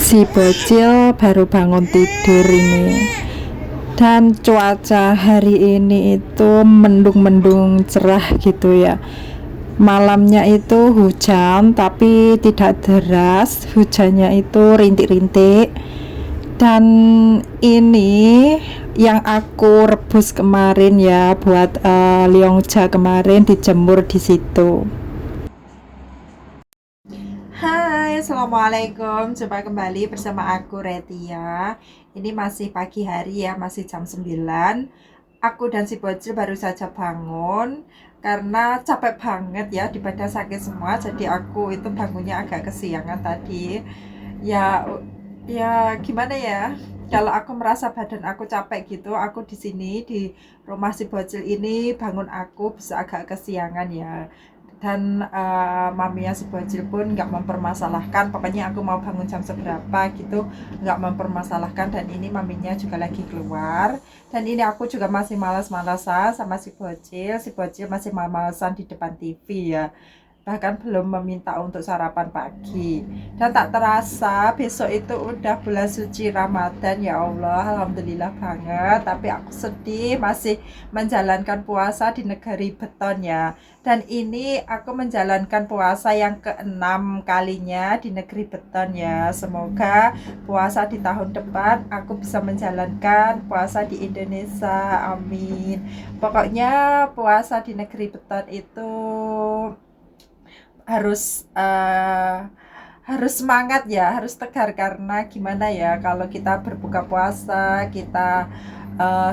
Si bocil baru bangun tidur ini, dan cuaca hari ini itu mendung-mendung cerah gitu ya. Malamnya itu hujan tapi tidak deras, hujannya itu rintik-rintik. Dan ini yang aku rebus kemarin ya, buat liongja kemarin dijemur di situ. Hai, assalamualaikum. Jumpa kembali bersama aku Retia. Ini masih pagi hari ya, masih jam 9. Aku dan si bocil baru saja bangun karena capek banget ya, di badan sakit semua. Jadi aku itu bangunnya agak kesiangan tadi. Ya, ya gimana ya? Kalau aku merasa badan aku capek gitu, aku di sini di rumah si bocil ini bangun aku bisa agak kesiangan ya. Dan maminya si bocil pun nggak mempermasalahkan, pokoknya aku mau bangun jam seberapa gitu nggak mempermasalahkan. Dan ini maminya juga lagi keluar, dan ini aku juga masih malas-malasan sama si bocil masih malas-malasan di depan TV ya, bahkan belum meminta untuk sarapan pagi. Dan tak terasa besok itu udah bulan suci Ramadan ya Allah, alhamdulillah banget. Tapi aku sedih masih menjalankan puasa di negeri beton ya. Dan ini aku menjalankan puasa yang keenam kalinya di negeri beton ya. Semoga puasa di tahun depan aku bisa menjalankan puasa di Indonesia, amin. Pokoknya puasa di negeri beton itu harus semangat ya, harus tegar. Karena gimana ya, kalau kita berbuka puasa, kita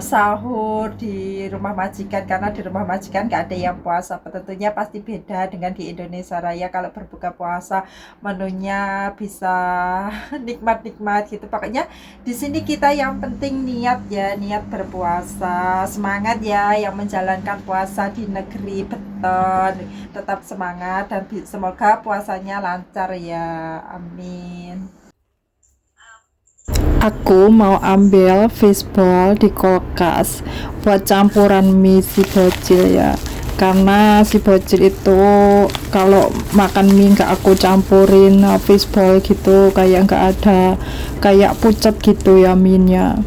sahur di rumah majikan, karena di rumah majikan gak ada yang puasa, tentunya pasti beda dengan di Indonesia Raya. Kalau berbuka puasa menunya bisa nikmat-nikmat gitu. Pokoknya di sini kita yang penting niat ya, niat berpuasa. Semangat ya yang menjalankan puasa di negeri beton, tetap semangat dan semoga puasanya lancar ya, amin. Aku mau ambil fishball di kulkas buat campuran mie si bocil ya, karena si bocil itu kalau makan mie nggak aku campurin fishball gitu, kayak nggak ada, kayak pucat gitu ya mie-nya.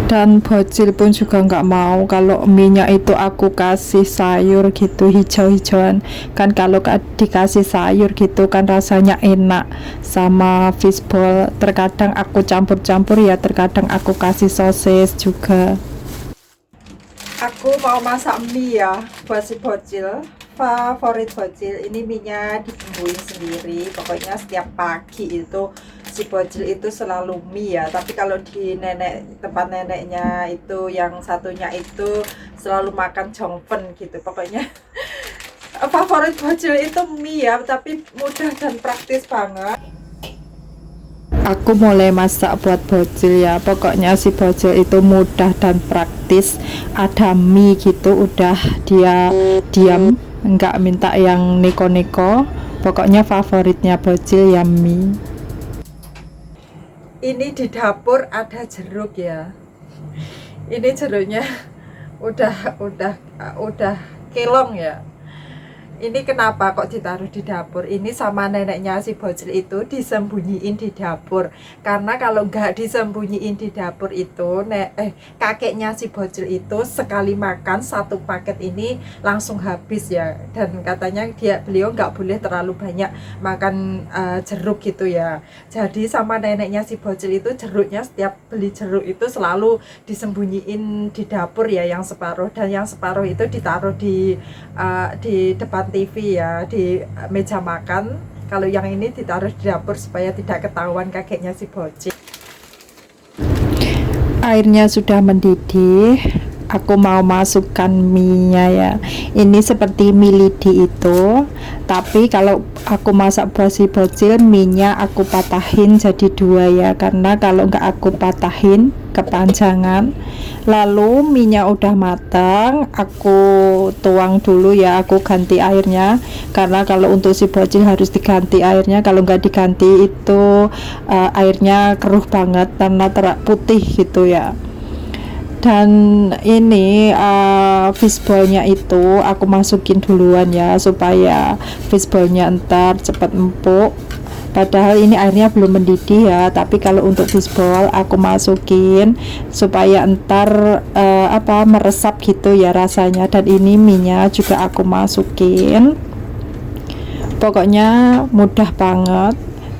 Dan bocil pun juga nggak mau kalau minyak itu aku kasih sayur gitu, hijau-hijauan kan. Kalau dikasih sayur gitu kan rasanya enak sama fishball. Terkadang aku campur-campur ya, terkadang aku kasih sosis juga. Aku mau masak mie ya buat si bocil, favorit bocil. Ini minyak dibumbuin sendiri, pokoknya setiap pagi itu si bocil itu selalu mie ya. Tapi kalau di tempat neneknya itu yang satunya itu selalu makan jongpen gitu. Pokoknya favorit bocil itu mie ya, tapi mudah dan praktis banget. Aku mulai masak buat bocil ya, pokoknya si bocil itu mudah dan praktis. Ada mie gitu udah dia diam, nggak minta yang neko-neko. Pokoknya favoritnya bocil ya mie. Ini di dapur ada jeruk ya, ini jeruknya udah kelong ya. Ini kenapa kok ditaruh di dapur? Ini sama neneknya si bocil itu disembunyiin di dapur. Karena kalau nggak disembunyiin di dapur itu, kakeknya si bocil itu sekali makan satu paket ini langsung habis ya. Dan katanya beliau nggak boleh terlalu banyak makan jeruk gitu ya. Jadi sama neneknya si bocil itu jeruknya, setiap beli jeruk itu selalu disembunyiin di dapur ya, yang separuh. Dan yang separuh itu ditaruh di depan TV ya, di meja makan. Kalau yang ini ditaruh di dapur supaya tidak ketahuan kakeknya si bocil. Airnya sudah mendidih, aku mau masukkan mie-nya ya. Ini seperti mie lidi itu, tapi kalau aku masak buat si bocil, mie-nya aku patahin jadi dua ya, karena kalau nggak aku patahin kepanjangan. Lalu mie-nya udah matang, aku tuang dulu ya, aku ganti airnya, karena kalau untuk si bocil harus diganti airnya. Kalau nggak diganti itu airnya keruh banget karena putih gitu ya. Dan ini fishballnya itu aku masukin duluan ya, supaya fishballnya ntar cepet empuk. padahal ini airnya belum mendidih ya. Tapi kalau untuk fishball aku masukin supaya entar meresap gitu ya rasanya. Dan ini minyak juga aku masukin. Pokoknya mudah banget,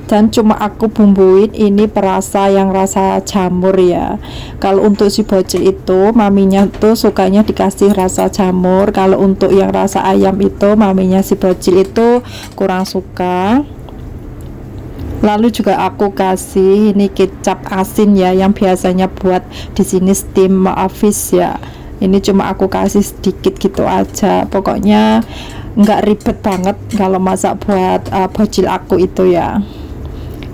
dan cuma aku bumbuin ini perasa yang rasa jamur ya. Kalau untuk si bocil itu maminya tuh sukanya dikasih rasa jamur. Kalau untuk yang rasa ayam itu maminya si bocil itu kurang suka. Lalu juga aku kasih ini kecap asin ya, yang biasanya buat di sini steam fish ya. Ini cuma aku kasih sedikit gitu aja. Pokoknya nggak ribet banget kalau masak buat bocil aku itu ya.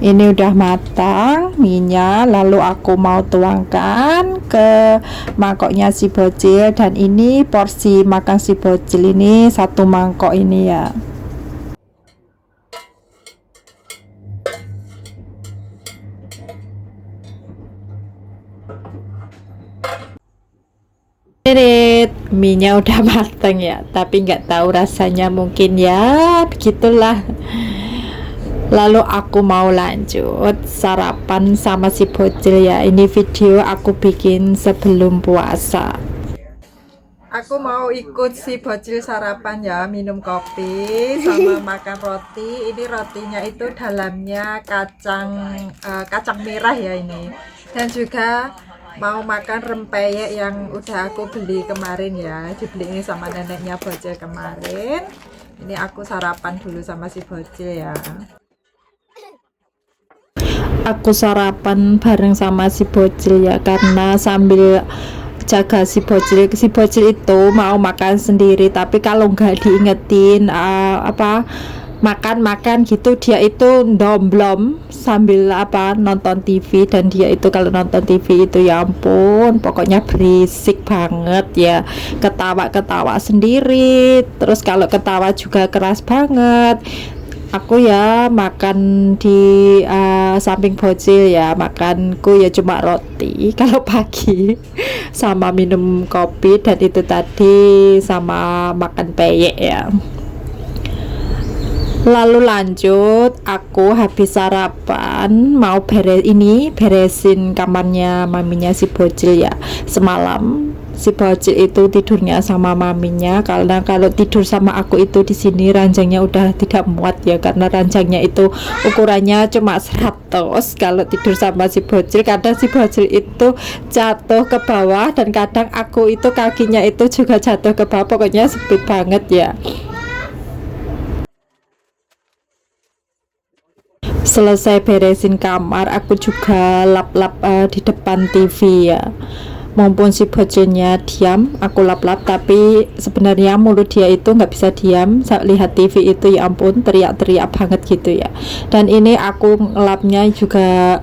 Ini udah matang minyak, lalu aku mau tuangkan ke mangkoknya si bocil. Dan ini porsi makan si bocil ini 1 mangkok ini ya. Minyak udah matang ya, tapi nggak tahu rasanya, mungkin ya begitulah. Lalu aku mau lanjut sarapan sama si bocil ya. Ini video aku bikin sebelum puasa. Aku mau ikut si bocil sarapan ya, minum kopi sama makan roti. Ini rotinya itu dalamnya kacang merah ya ini. Dan juga mau makan rempeyek yang udah aku beli kemarin ya, dibeliin sama neneknya bocil kemarin. Ini aku sarapan dulu sama si bocil ya. Aku sarapan bareng sama si bocil ya, karena sambil jaga si bocil itu mau makan sendiri. Tapi kalau nggak diingetin makan gitu, dia itu ndomblom sambil nonton TV. Dan dia itu kalau nonton TV itu ya ampun, pokoknya berisik banget ya, ketawa sendiri. Terus kalau ketawa juga keras banget. Aku ya makan di samping bocil ya, makanku ya cuma roti kalau pagi sama minum kopi, dan itu tadi sama makan peyek ya. Lalu lanjut, aku habis sarapan mau beresin kamarnya maminya si bocil ya. Semalam si bocil itu tidurnya sama maminya, karena kalau tidur sama aku itu di sini ranjangnya udah tidak muat ya, karena ranjangnya itu ukurannya cuma 100. Kalau tidur sama si bocil, kadang si bocil itu jatuh ke bawah, dan kadang aku itu kakinya itu juga jatuh ke bawah. Pokoknya sempit banget ya. Selesai beresin kamar, aku juga lap-lap di depan TV ya. Mumpung si bocilnya diam, aku lap-lap. Tapi sebenarnya mulut dia itu nggak bisa diam saat lihat TV itu, ya ampun, teriak-teriak banget gitu ya. Dan ini aku ngelapnya juga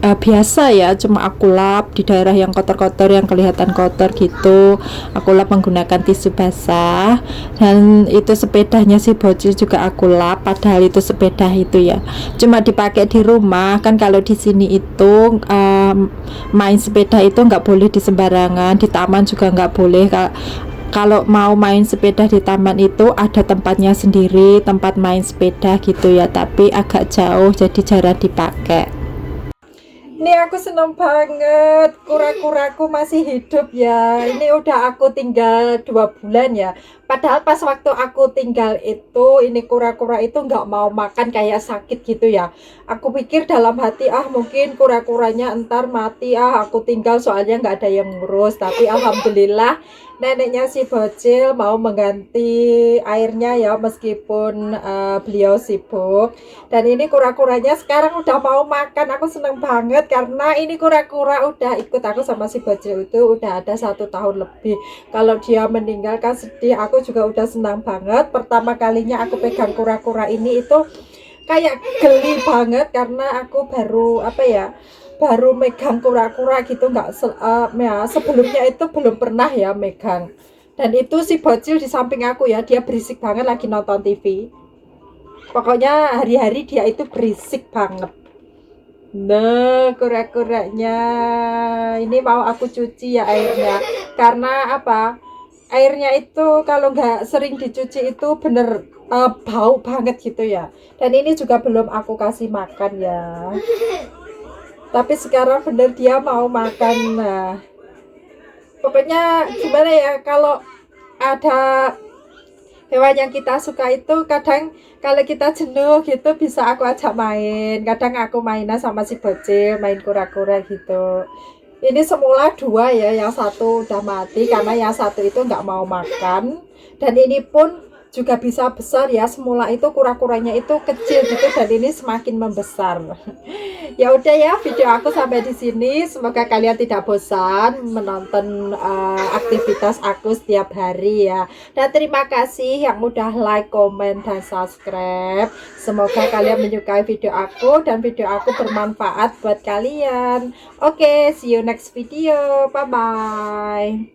biasa ya, cuma aku lap di daerah yang kotor-kotor, yang kelihatan kotor gitu. Aku lap menggunakan tisu basah. Dan itu sepedanya si bocil juga aku lap, padahal itu sepeda itu ya cuma dipakai di rumah. Kan kalau di sini itu main sepeda itu nggak boleh di sembarangan, di taman juga nggak boleh. Kalau mau main sepeda di taman itu ada tempatnya sendiri, tempat main sepeda gitu ya, tapi agak jauh jadi jarang dipakai. Ini aku seneng banget, kura-kuraku masih hidup ya. Ini udah aku tinggal 2 bulan ya. Padahal pas waktu aku tinggal itu, ini kura-kura itu nggak mau makan, kayak sakit gitu ya. Aku pikir dalam hati, mungkin kura-kuranya entar mati, aku tinggal soalnya nggak ada yang ngurus. Tapi alhamdulillah neneknya si bocil mau mengganti airnya ya, meskipun beliau sibuk. Dan ini kura-kuranya sekarang udah mau makan. Aku seneng banget karena ini kura-kura udah ikut aku sama si bocil itu udah ada 1 tahun lebih. Kalau dia meninggal kan sedih, aku juga udah senang banget. Pertama kalinya aku pegang kura-kura ini itu kayak geli banget, karena aku baru megang kura-kura gitu, sebelumnya itu belum pernah ya megang. Dan itu si bocil di samping aku ya, dia berisik banget lagi nonton TV. Pokoknya hari-hari dia itu berisik banget. Nah, kura-kuranya ini mau aku cuci ya airnya, karena airnya itu kalau nggak sering dicuci itu bener bau banget gitu ya. Dan ini juga belum aku kasih makan ya. Tapi sekarang bener dia mau makan. Nah, pokoknya gimana ya, kalau ada hewan yang kita suka itu kadang kalau kita jenuh gitu bisa aku ajak main. Kadang aku mainan sama si bocil, main kura-kura gitu. Ini semula dua ya, yang satu udah mati karena yang satu itu nggak mau makan. Dan ini pun juga bisa besar ya, semula itu kura-kuranya itu kecil gitu dan ini semakin membesar. Ya udah ya, video aku sampai di sini. Semoga kalian tidak bosan menonton aktivitas aku setiap hari ya. Dan terima kasih yang udah like, komen, dan subscribe. Semoga kalian menyukai video aku dan video aku bermanfaat buat kalian. Oke, see you next video. Bye bye.